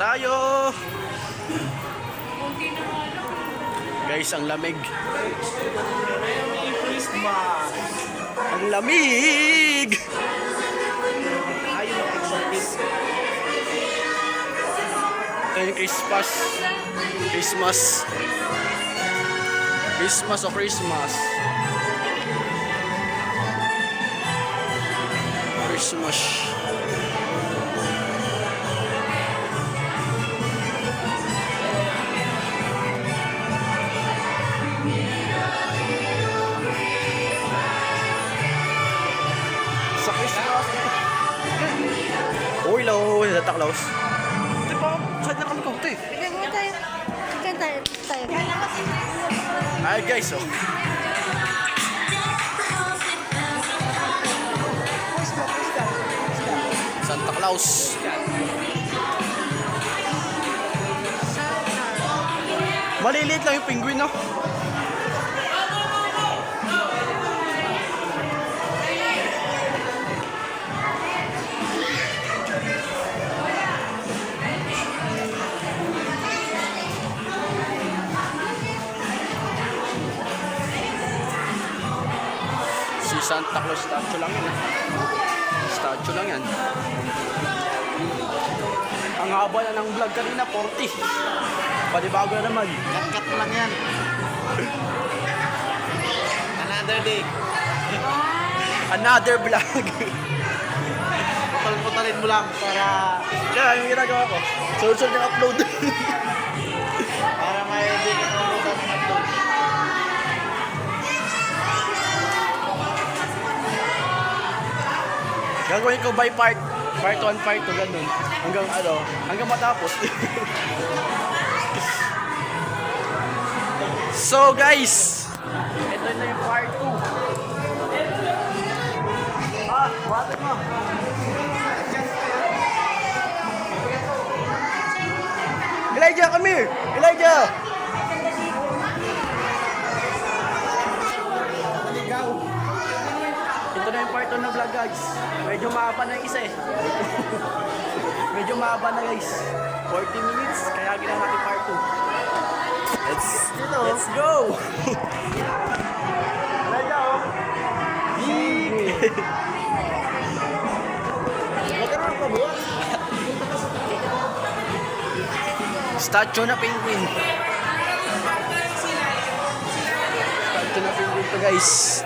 tayo. Guys, ang lamig. Ang lamig. Ito yung Christmas. Christmas o Christmas. Christmas. Sa Christmas. Uy, lo, Santa Claus. Di ba, saan na kami konti? Chicken tayo. Ay guys, oh. Santa Claus. Maliliit lang yung penguin, no? Si Santa Claus statue lang yan. Statue lang yan. Ang haba na ng vlog kanina, 40. Panibago na naman. Cut lang yan. Another day. Another vlog. Putal-putalin mo lang para Kaya yung ginagawa ko, sunod-sunod yung upload. para may hindi ka putal ng upload. Gagawin ko by part. Part 1, part 2, ganun. Hanggang matapos. So guys, ito na yung part 2. Bakit mo? Elijah, come here! Elijah! Ito na yung part 2 na vlog, guys. Medyo mahaba na yung isa eh. Medyo mahaba na, guys. 40 minutes, kaya ginawa natin part 2. Let's go! Elijah, oh! Magkaroon pa buwan. Statue na penguin. Statue na penguin to, guys.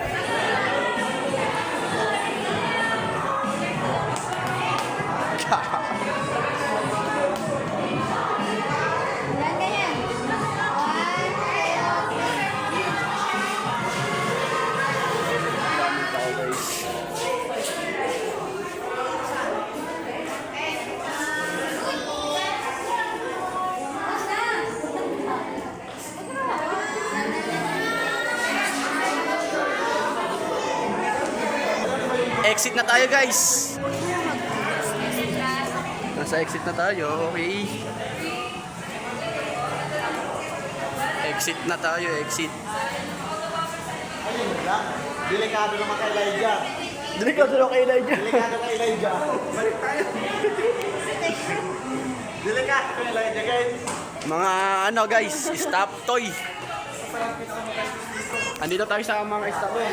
Exit na tayo, guys. Nasa exit na tayo, okay. Exit na tayo, exit. Delikado naman kay Elijah. Delikado na kay Elijah. Delikado kay Elijah. Balik tayo. Delikado kay Elijah, guys. Mga ano, guys, stop toy. Andito tayo sa mga stop toy.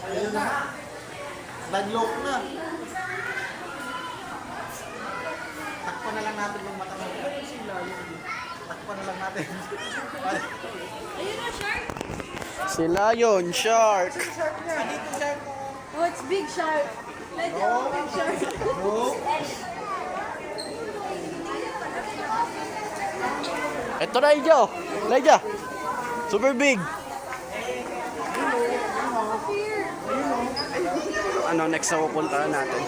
Ayun na. Nag-lock na. Takpan na lang natin ng mata mo. Takpan na lang natin. Ayun na, shark. Sila yun, shark. Oh, it's big shark. Let's go, big shark. Ito na, Elijah. Elijah. Super big. Ano next na pupuntahan natin?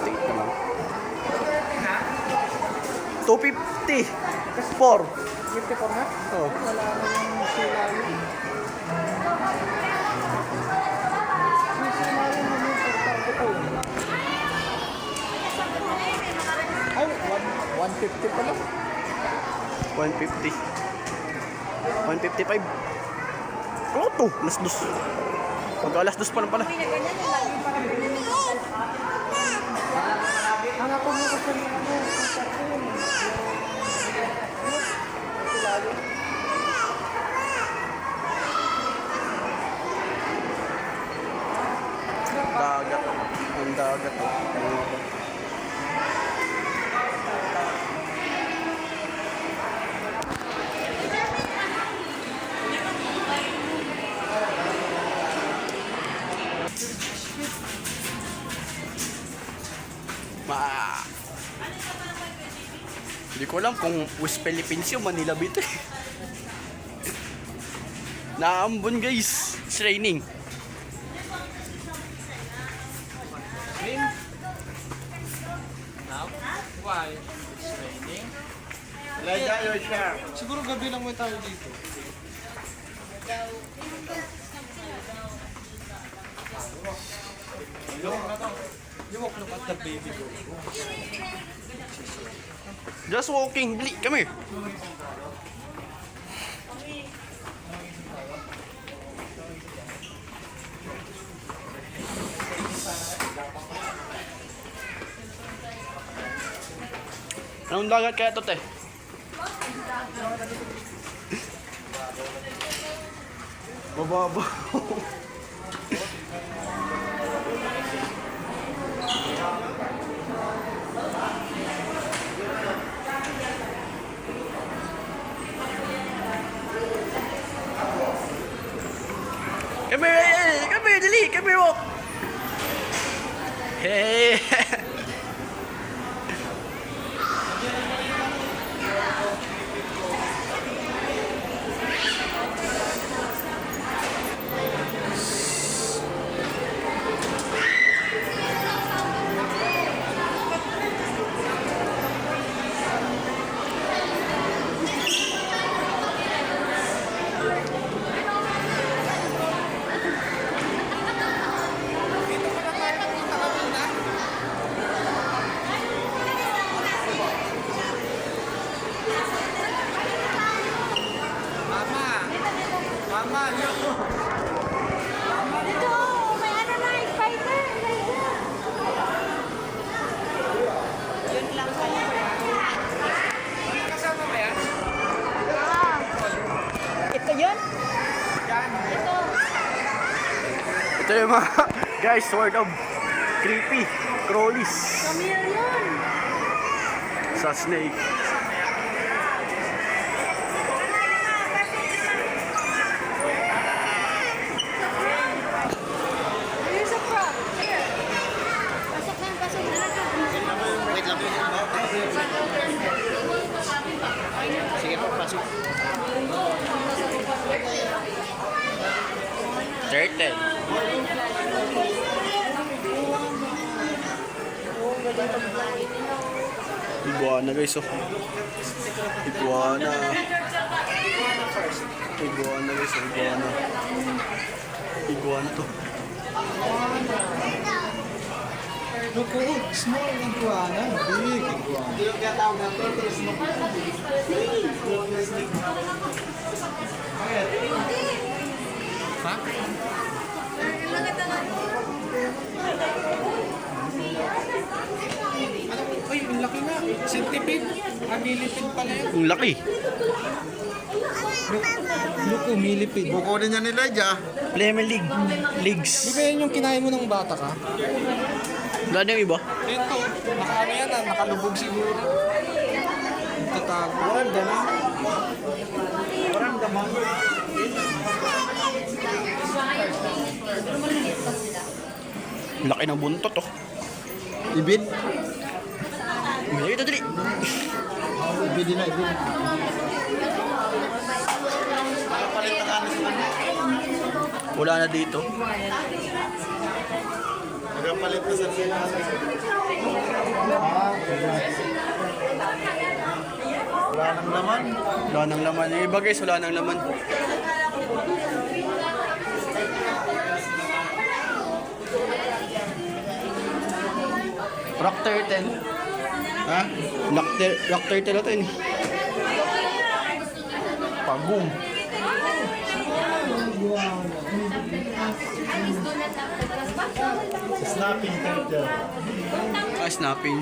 Tingnan mo. 250. 4. 54 na? Oh. Wala na yung sila yun. Ay, 150 pala. 150. 155. Ano to? Mas dos. Pag alas 2 pa lang pala. Uy, na ganyan yung lagi parang ang ako mo kasi yung ano, ang cartoon. Dagat. Ang dagat. Ma. Hindi ko alam kung West Philippines yung Manila Beach. Naambon guys. It's raining. Why? It's raining. Elijah, your share. Siguro gabi lang may tao dito. You walk look at the baby go. Just walking. Dali, come here. Anong dagat kaya ito, te? Mababa. Come here, come here, dali, come here, walk. Hey. Dito, may ano na, spider. Yun lang pala. Kasama ba yan? Ah. Ito yun? Ito. Ito yung mga guys, sort of creepy crawlies Chameleon. sa snake. Here's a frog. Here. Pasok na, pasok na. Wait lang. Sige po, pasok. Turtle. Iguana guys, oh. Iguana. Iguana guys, oh. Iguana. Iguana to. Look, small iguana, big iguana. Yung kaya tawag ng turtle, ha? Ay, ang laki nga. Centipede. Millipede pala yun. Ang laki. Look, millipede. Bukunin niya nila dyan. Lemon league. Di Leagues. ba yan yung kinain mo ng bata ka? Wala na yung iba? Ito, nakaano yan ah, nakalubog siguro. Tatago. Walang daman. Walang daman. Laki ng buntot, oh. Ibid? Ito, dali. Ibid na, ibid. Nakapalit na kanin sa kanya. Wala na dito. Nakapalit na sa sila. Wala nang laman. Wala nang laman. Yung iba guys, wala nang laman. Rock turtle. Ha? Rock turtle ito yun. Pagong. Snapping turtle. Snapping.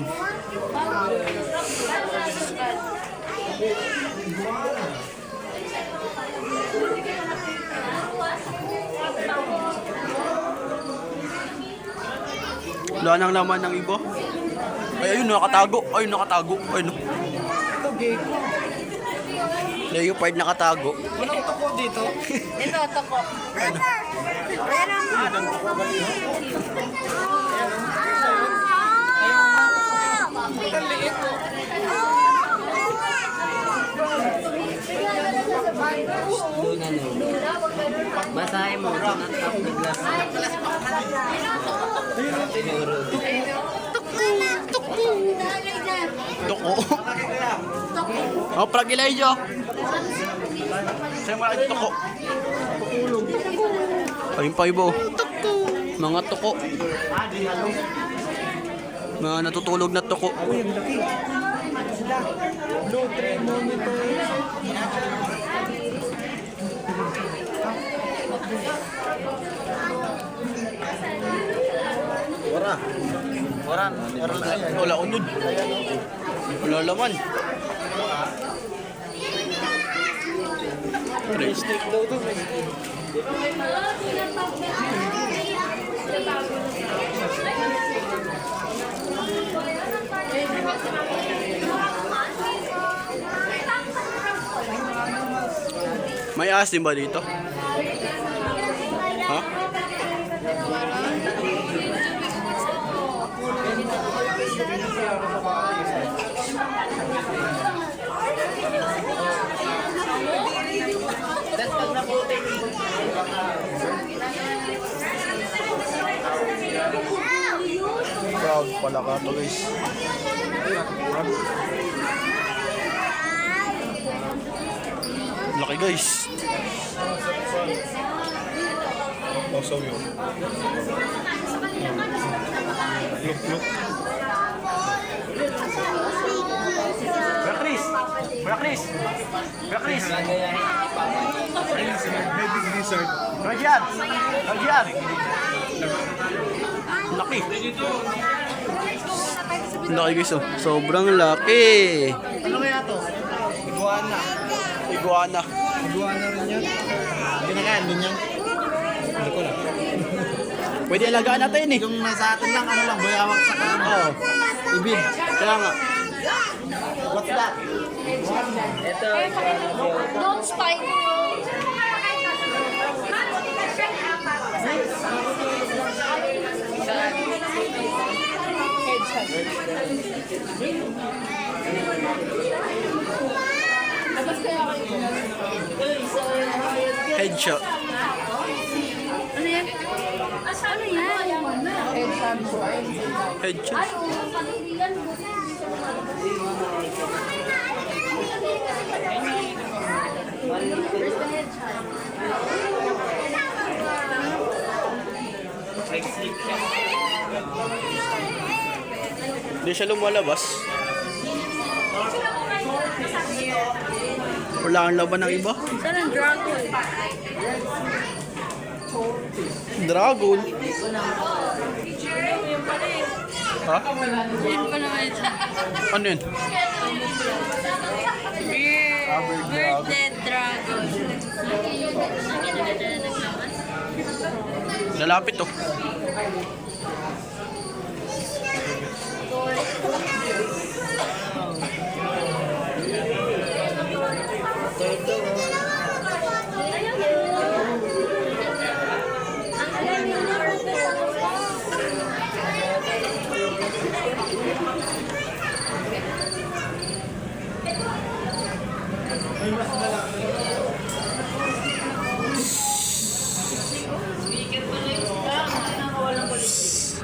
Wala nang laman ng iba. Ay, ayun, nakatago. Ay, nakatago. Ay, no. Ito, gecko. Leopard nakatago. Walang toko dito. Ito, toko. Ayan ang... Ang liit. Basahin mo, do not tap the glass. Toko. Oh, pragilay nyo. Sa'yo mga toko. Ayun pa ibo. Mga toko. Mga natutulog na toko. Uy, ang laki. Sila. Blue tray monitor. Wara. Waran. Waran na yan. Wala unod. Wala laman. Stick daw to. May asim ba dito? Ha? Proud pala ka to guys. Laki guys. Also yun. Look. Kuya Chris! Kuya Chris! Kuya Chris! May big lizard. Ragyan! Ragyan! Laki! Laki guys oh. Sobrang laki! Ano kaya to? Iguana. Iguana. Iguana rin yan. Ginagaan din yan. Hindi ko lang. Pwede alagaan natin eh. Yung nasa atin lang, ano lang, bayawak sa kano. Oo. Ibig. Kaya nga. What's that? Don't spike. Headshot. Ano yan? Ano yan? Headshot. Hindi siya lumalabas. Wala ang laban ng iba. Saan ang dragon? Dragon. Ha? Yun pa naman ito. Ano yun? Bird dragon. Lalapit to.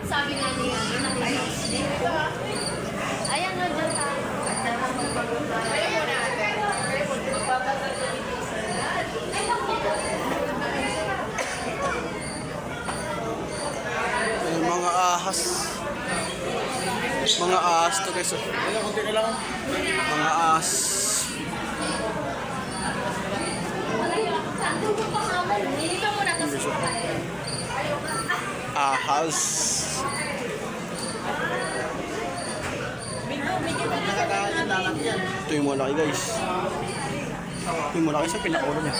Sabi nga niya, ayan nga dyan sa Ay, mga ahas. Mga ahas to guys. Oh. Mga ahas. dito muna kasi ahas. Nakakain na lang yan. Ito yung malaki guys. Ito yung malaki sa pinakaulo niya.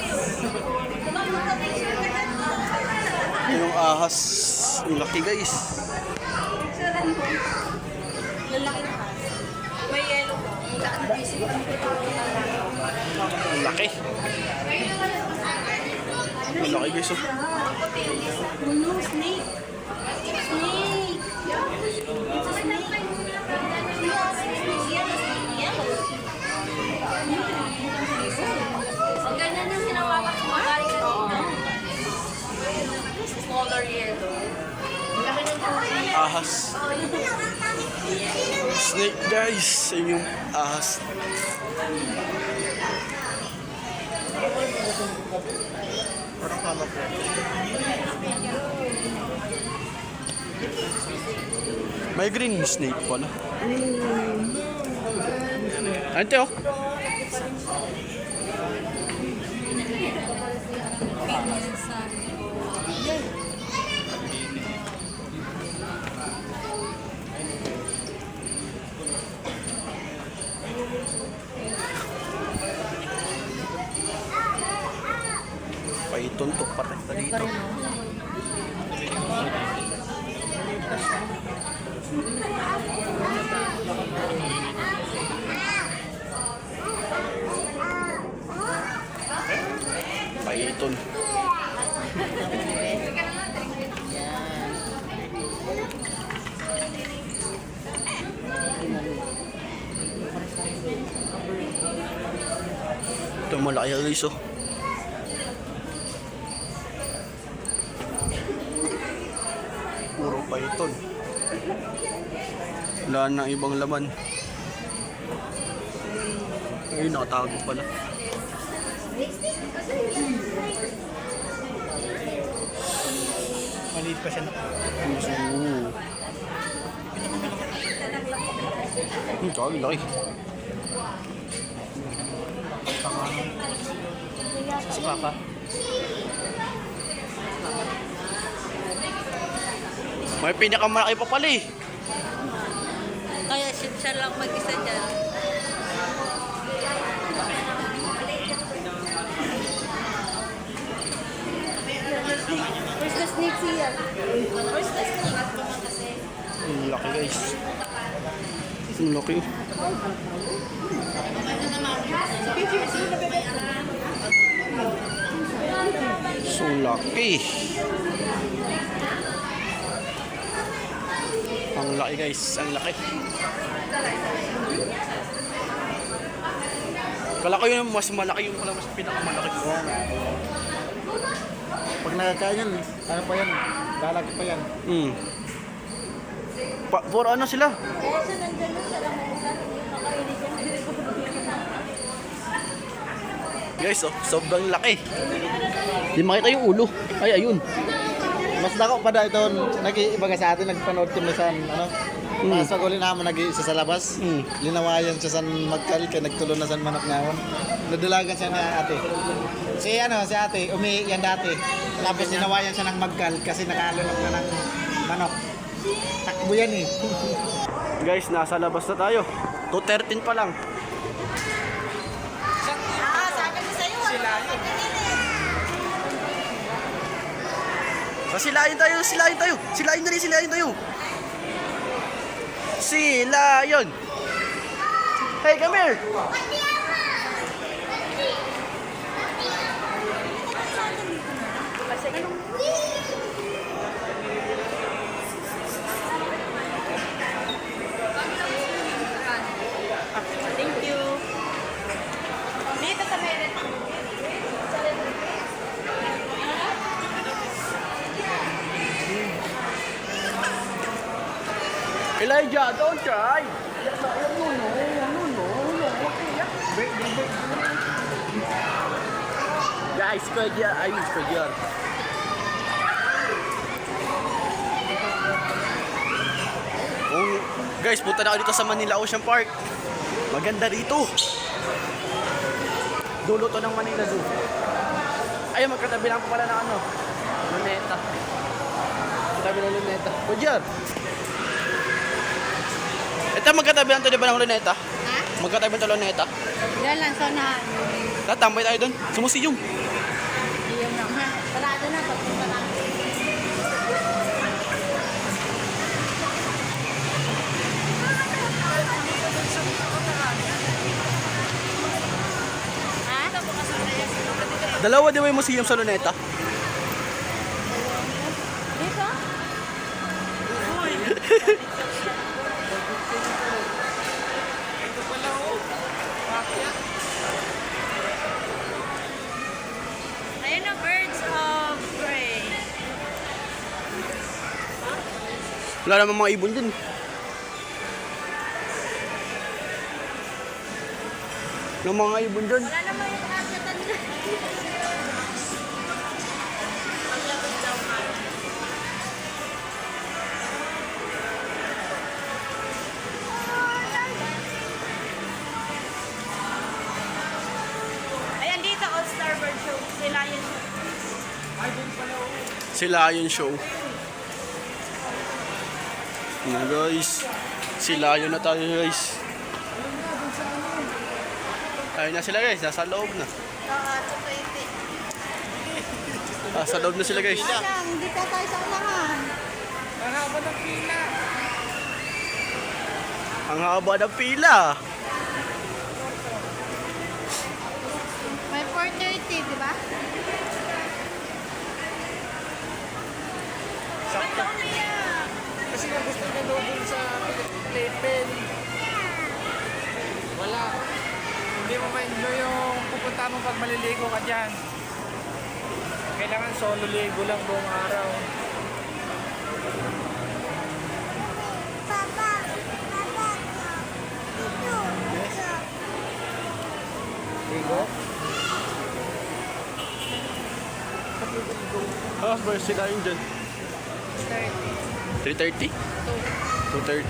Ito yung ahas. Yung laki guys. Lalaki na ka. May yellow ba? Ang laki. Ang laki guys oh. No, snake. Snake. It's a snake. Ang ganyan yung hinawakan ko. Galing ka dito. Smaller yellow. Laki ng tubig. Ahas. Snake guys. Ayun yung ahas. Parang kalap yan. May green snake pala. Ante oh. Python to patay pa dito. Python. Ito malaki guys oh. Puro python. Wala nang ibang laman. Ayun, nakatago pala. Maliit pa siya na. Puso. Ang laki. Sasuka ka. May pinakamalaki pa pala eh. Kaya siya lang mag-isa dyan. Where's the snake here? Where's the snake? Ang laki guys. Ang laki. So laki. Ang laki guys. Ang laki. Kala ko yung mas malaki yung pala mas pinakamalaki. Pag nakakain yan, ano pa yan? Lalaki pa yan. Hmm. Puro ano sila? Kaya siya nandyan na siya lang Guys, oh, sobrang laki. Di makita yung ulo. Ay, ayun. Mas dako pa da ito, nag-iiba ka sa atin, nagpanood kami sa, ano, sa guli naman nag-iisa sa labas. Linawayan siya sa magkal, kaya nagtulo na sa manok ngayon. Nadulagan siya na ate. Si ate, yan dati. Tapos linawayan siya ng magkal kasi nakalunok na ng manok. Takbo yan eh. Guys, nasa labas na tayo. 2:13 pa lang. Silayin tayo. Silayin tayo. Silayon. Hey, come here. Thank you. Dito sa meron. Elijah, don't try. Guys, kaya ayun kaya. Oh, guys, punta na ako dito sa Manila Ocean Park. Maganda rito. Dulo to ng Manila Zoo. Ayun, magkatabi lang po pala ng ano. Luneta. Ito Katabi ng luneta. Roger! Ito magkatabi lang to, di ba ng luneta? Ha? Magkatabi ng luneta. Diyan lang sa unahan. Tatambay tayo doon. Sumusiyong. Iyong lang ha. Parado na. Pagpunta na. Ha? Dalawa di ba yung museum sa luneta? Dito? Ayan na, birds of prey. Wala namang mga ibon dun. Wala mga ibon dun. Wala naman yung kakatan dyan. Ayan dito, All-Star Bird Show. Sila yun. Sila yung show. Na guys. Sila yun na tayo guys. Ayun na sila guys. Nasa loob na. Nasa loob na sila guys. Lang, hindi ka tayo sa unahan. Ang haba ng pila. May 4:30, di ba? Sakto. Kasi nga gusto niya daw dun sa playpen. Wala. Hindi mo ma-enjoy yung pupunta mo pag maliligo ka dyan. Kailangan solo ligo lang buong araw. Ligo? Ah, where's sila yun dyan? 3:30? 2:30?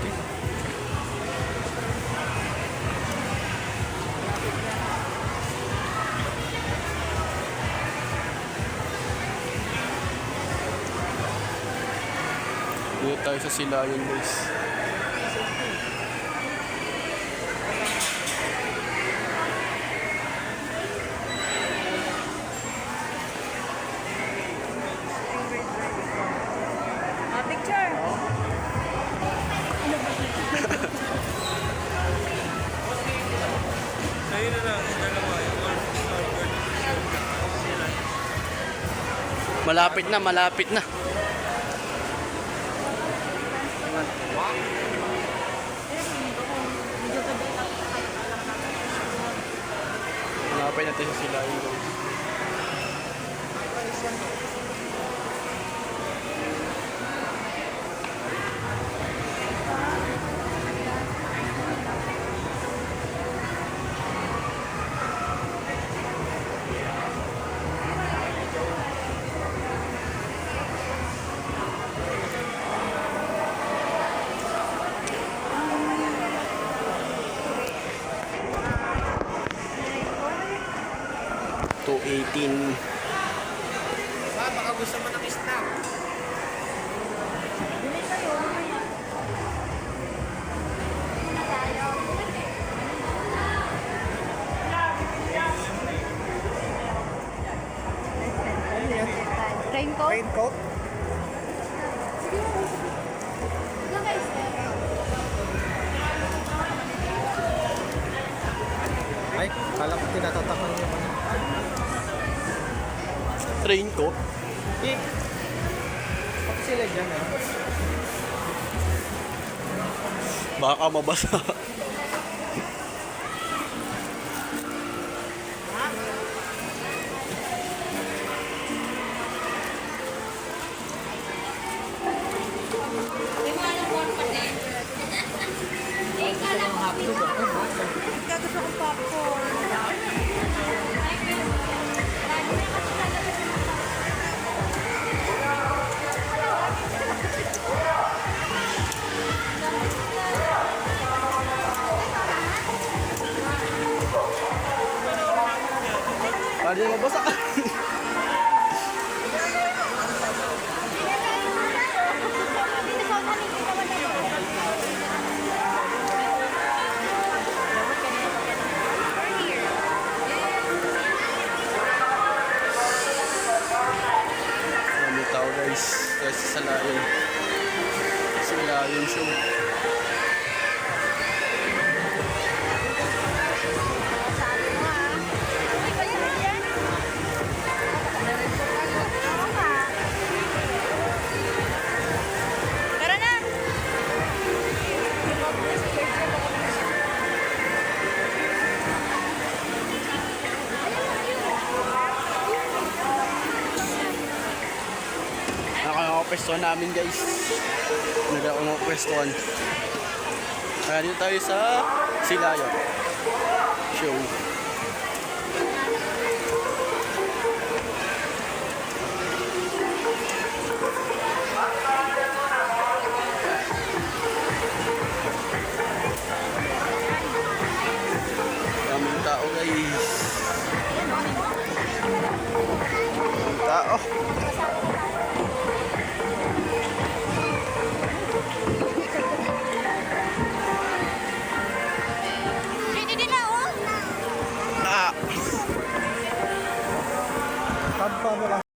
Dito tayo sa Silayan guys. Picture. Malapit na, malapit na. Malapit natin sa Silayan guys. To 18. Baka gusto mo ng snack. Raincoat? Raincoat? Ay, kala ko tinatatakan niya. Raincoat. Pati sila dyan, ah. Baka mabasa. Gusto ko popcorn. Pwede mabasa. show. Tara na! Nakakapwestuhan namin guys. Nakakapwestuhan. Kaya dito tayo sa Silayan show. Daming tao guys. Daming tao. Hindi nila, oh! Ah. Pagpa mo lang.